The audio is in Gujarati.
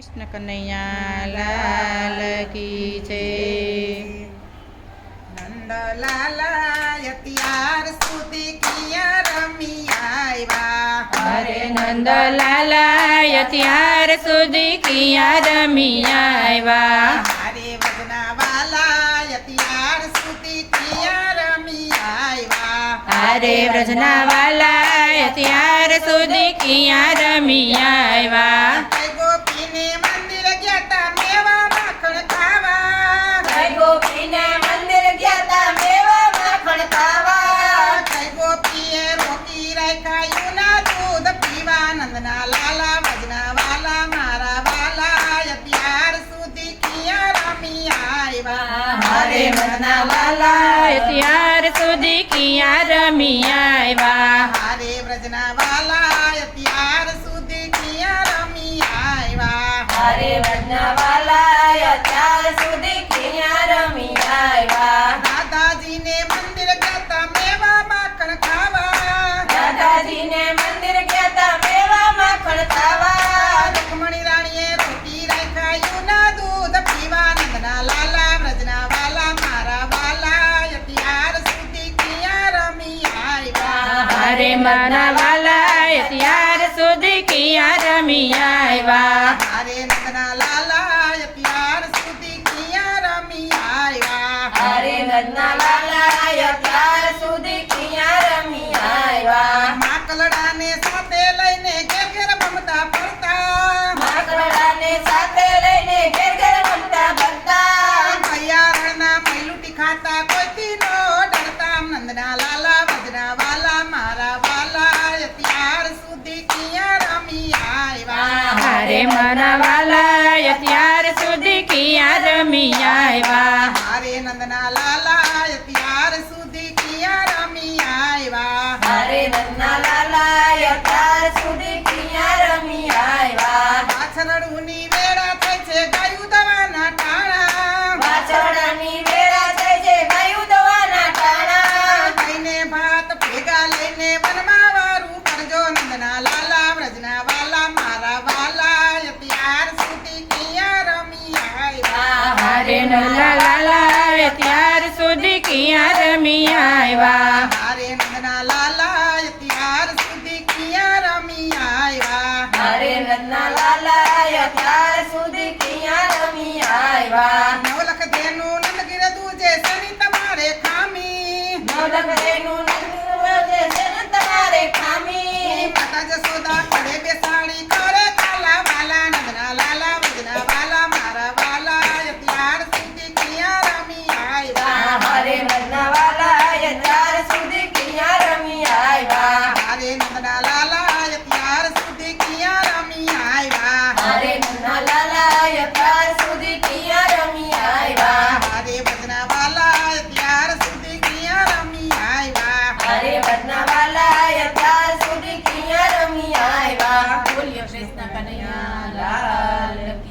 કૃષ્ણ કનૈયા લાલ કી જય। નંદલાલ અત્યાર સુધી કિયા રમી આવ્યા। અરે નંદલાલ અત્યાર સુધી કિયા રમી આવ્યા। અરે વજનાવાલા અત્યાર સુધી કિયા રમી આવ્યા। અરે વ્રજના વાલા અત્યાર સુધી કિયા રમી આવ્યા। જય ગોપીને મંદિર ગયા તા મેવા માખણ ખાવા। જય ગોપીને મંદિર ગયા તા મેવા માખણ ખાવા। જય ગોપીએ રોકી રાખ્યા યુના દૂધ પીવા। નંદના લાલા વજનાવાલા મારા વાલા અત્યાર સુધી કિયા રમી આવ્યા। અરે વ્રજના વાલા અત્યાર સુધી કિયા રમી આવ્યા। અરે વ્રજનાવાલા અત્યાર સુધી કિયા રમી આવ્યા। અરે વ્રજના વાલા અત્યાર સુધી કિયા રમી આવ્યા। દાદાજીને મંદિર ગયા તા મેવા માખણ ખાવા। દાદાજીને મંદિર ગયા તા મેવા માખણ ખાવા। રૂકમણી રાણીએ રોકી રાખ્યા યુના દૂધ પીવા। નંદના લાલા વ્રજનાવાલા મારા વાલા અત્યાર સુધી કિયા રમી આવ્યા। અરે મારા વાલા અત્યાર સુધી કિયા રમી આવ્યા। અરે નંદના લાલા અત્યાર સુધી કિયા રમી આવ્યા। અરે વ્રજના વાલા અત્યાર સુધી કિયા રમી આવ્યા। માકલડાને સાથે લઈને ઘેર ઘેર મમતા ફરતા। માકડાને સાથે લઈને ઘેર ઘેર રમતા ફરતા। ભૈયારણના મૈલુટી ખાતા કોઈથી નો ડરતા। નંદના લાલા વજનાવાલા મારા વાલા અત્યાર સુધી કિયા રમી આવ્યા। અરે મારા વાલા અત્યાર સુધી કિયા રમી આવ્યા। અરે નંદના લાલા અત્યાર સુધી કિયા રમી આવ્યા। અરે નંદના લાલા અત્યાર સુધી કિયા રમી આવ્યા। પાછળડુની વેળા થઈ છે ગાયું દવાના ટાણા। વાછરડાની વેળા થઈ છે ગાયું દવાના ટાણા। લઈને ભાત ભેગા લઈને વનમાં વારું કરજો। નંદના લાલા વ્રજના વાલા મારા વાલા અત્યાર સુધી કિયા રમી આવ્યા। અરે નંદના લાલા અત્યાર સુધી કિયા રમી આવ્યા। અરે નંદના લાલા અત્યાર સુધી કિયા રમી આવ્યા। અરે નંદના લાલા અત્યાર સુધી કિયા રમી આવ્યા। નવલખ દેનું નંદગીર દૂજે શનિ તમારે ખામી। નવલખદેનું નંદુરજે છે ને તમારે ખામી। માતા જશોદા પડે બેસાડી કરે કાલા વાલા। નંદના લાલા વજના વાલા મારા વાલા અત્યાર સુધી કિયા રમી આવ્યા। અરે નંદના વાલા અત્યાર સુધી કિયા રમી આવ્યા। અરે નંદના લાલા અત્યાર સુધી કિયા રમી આવ્યા। અરે નંદના લાલા અત્યાર સુધી કિયા રમી આવ્યા। અરે વજના વાલા અત્યાર સુધી કિયા રમી આવ્યા। અરે વદના વાલા અત્યાર સુધી કિયા રમી આવ્યા। બોલ્યો કૃષ્ણ કનૈયા લાલ કી